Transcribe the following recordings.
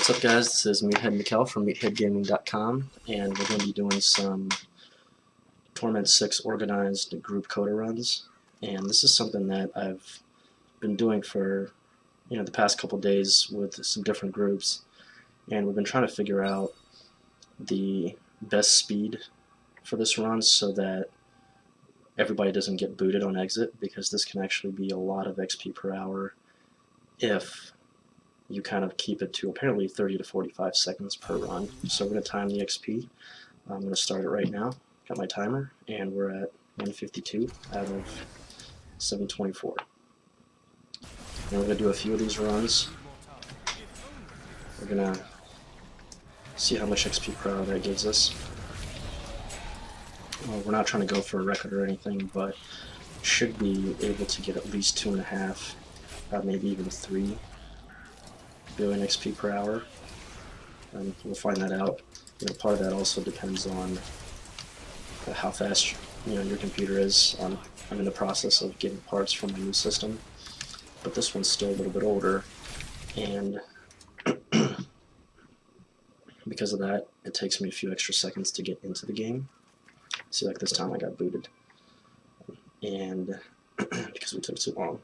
What's up, guys? This is Meathead Mikkel from meatheadgaming.com, and we're going to be doing some Tournament 6 organized group COTA runs. And this is something that I've been doing for the past couple days with some different groups, and we've been trying to figure out the best speed for this run so that everybody doesn't get booted on exit, because this can actually be a lot of XP per hour if you kind of keep it to apparently 30 to 45 seconds per run. So we're going to time the XP. I'm going to start it right now. Got my timer, and we're at 152 out of 724. And we're going to do a few of these runs. We're going to see how much XP per hour that gives us. Well, we're not trying to go for a record or anything, but should be able to get at least 2.5, maybe even 3 billion XP per hour. We'll find that out. Part of that also depends on how fast your computer is. I'm in the process of getting parts from my new system, but this one's still a little bit older, and because of that, it takes me a few extra seconds to get into the game. See, like this time I got booted, and because we took too long.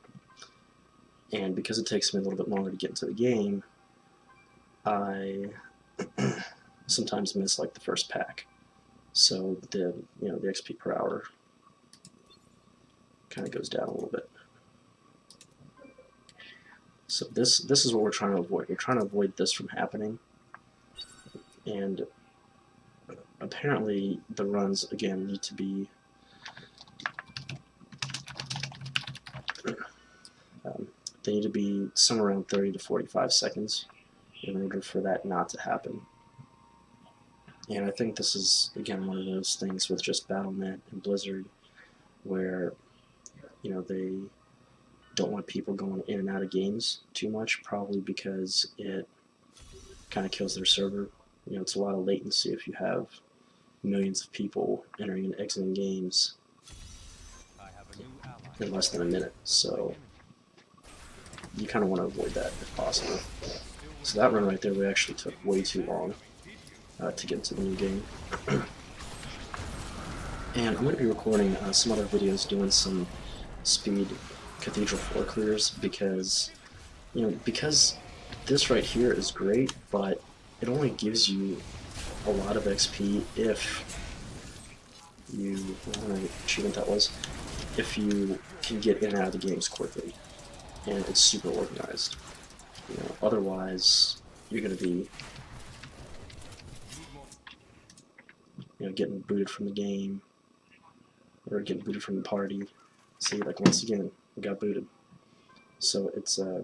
And because it takes me a little bit longer to get into the game, I sometimes miss like the first pack. So the the XP per hour kind of goes down a little bit. So this is what we're trying to avoid. We're trying to avoid this from happening. And apparently the runs again need to be they need to be somewhere around 30 to 45 seconds in order for that not to happen. And I think this is, again, one of those things with just Battle.net and Blizzard where, they don't want people going in and out of games too much, probably because it kind of kills their server. It's a lot of latency if you have millions of people entering and exiting games in less than a minute. So you kind of want to avoid that if possible. So that run right there, we actually took way too long to get into the new game. And I'm going to be recording some other videos doing some speed Cathedral floor clears, because because this right here is great, but it only gives you a lot of XP if you, I don't know what achievement that was, if you can get in and out of the games quickly, and it's super organized. Otherwise you're going to be getting booted from the game or getting booted from the party. See, like once again, we got booted. So it's a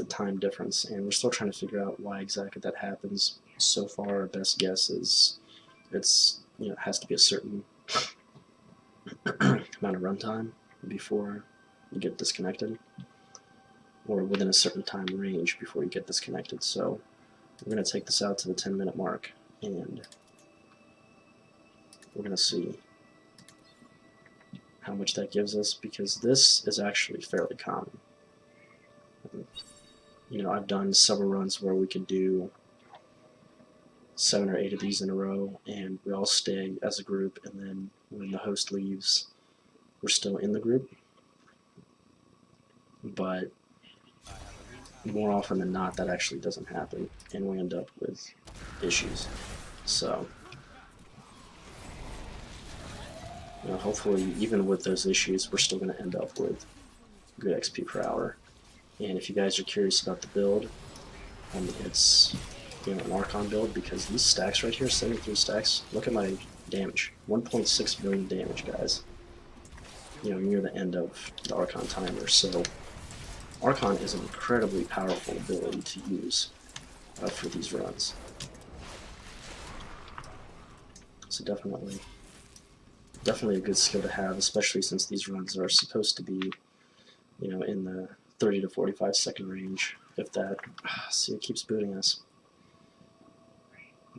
time difference, and we're still trying to figure out why exactly that happens. So far, our best guess is it has to be a certain amount of runtime before you get disconnected, or within a certain time range before you get disconnected. So we're going to take this out to the 10-minute mark, and we're going to see how much that gives us, because this is actually fairly common. I've done several runs where we could do 7 or 8 of these in a row, and we all stay as a group, and then when the host leaves, we're still in the group. But more often than not, that actually doesn't happen, and we end up with issues. So hopefully, even with those issues, we're still going to end up with good XP per hour. And if you guys are curious about the build, it's an Archon build, because these stacks right here, 73 stacks, look at my damage, 1.6 million damage, guys. Near the end of the Archon timer. So Archon is an incredibly powerful ability to use for these runs. So definitely a good skill to have, especially since these runs are supposed to be, in the 30 to 45 second range, if that. See, it keeps booting us.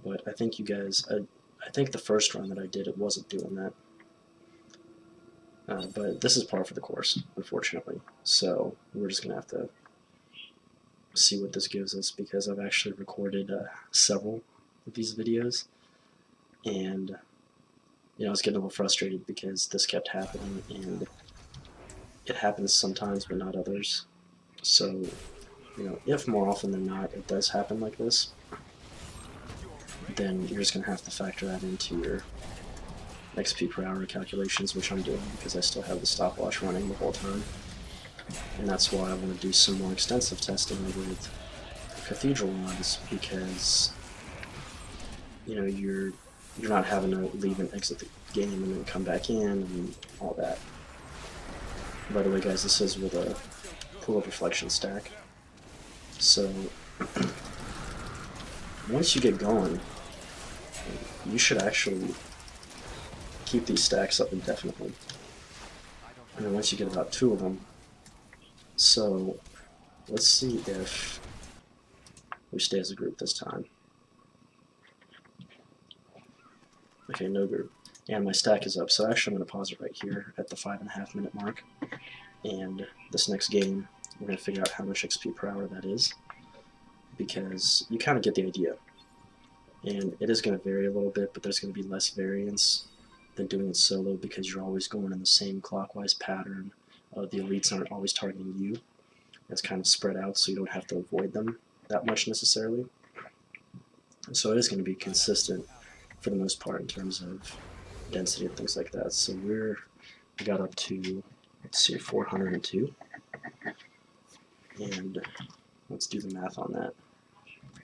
But I think you guys, I think the first run that I did, it wasn't doing that. But this is par for the course, unfortunately. So we're just going to have to see what this gives us, because I've actually recorded several of these videos, and I was getting a little frustrated because this kept happening, and it happens sometimes but not others. So, if more often than not it does happen like this, then you're just going to have to factor that into your XP per hour calculations, which I'm doing because I still have the stopwatch running the whole time. And that's why I want to do some more extensive testing with Cathedral runs, because you're not having to leave and exit the game and then come back in and all that. By the way, guys, this is with a pool of reflection stack. So once you get going, you should actually keep these stacks up indefinitely. And then once you get about 2 of them, so let's see if we stay as a group this time. Okay, no group. And my stack is up, so actually I'm going to pause it right here at the 5.5 minute mark. And this next game, we're going to figure out how much XP per hour that is, because you kind of get the idea. And it is going to vary a little bit, but there's going to be less variance than doing it solo, because you're always going in the same clockwise pattern. The elites aren't always targeting you. It's kind of spread out, so you don't have to avoid them that much necessarily. So it is going to be consistent for the most part in terms of density and things like that. So we got up to, let's see, 402. And let's do the math on that.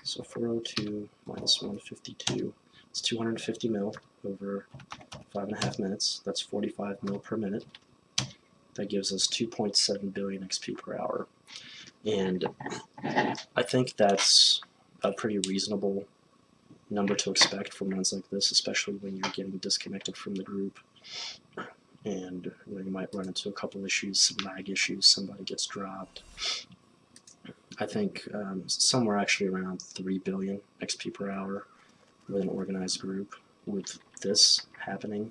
So 402 minus 152, it's 250 mil over 5.5 minutes. That's 45 mil per minute. That gives us 2.7 billion XP per hour. And I think that's a pretty reasonable number to expect from runs like this, especially when you're getting disconnected from the group. And you might run into a couple issues, some lag issues, somebody gets dropped. I think somewhere actually around 3 billion XP per hour with an organized group with this happening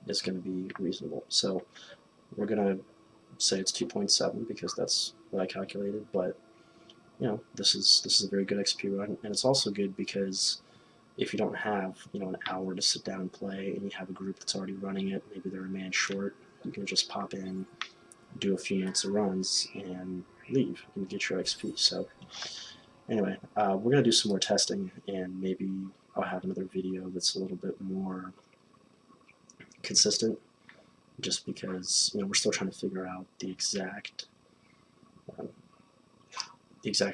is going to be reasonable. So we're going to say it's 2.7 because that's what I calculated, but this is a very good XP run, and it's also good because if you don't have an hour to sit down and play, and you have a group that's already running it, maybe they're a man short, you can just pop in, do a few minutes of runs, and leave and get your XP. So anyway, we're going to do some more testing, and maybe I'll have another video that's a little bit more consistent, just because we're still trying to figure out the exact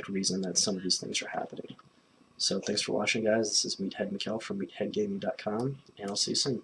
reason that some of these things are happening. So thanks for watching, guys. This is Meathead Mikkel from meatheadgaming.com, and I'll see you soon.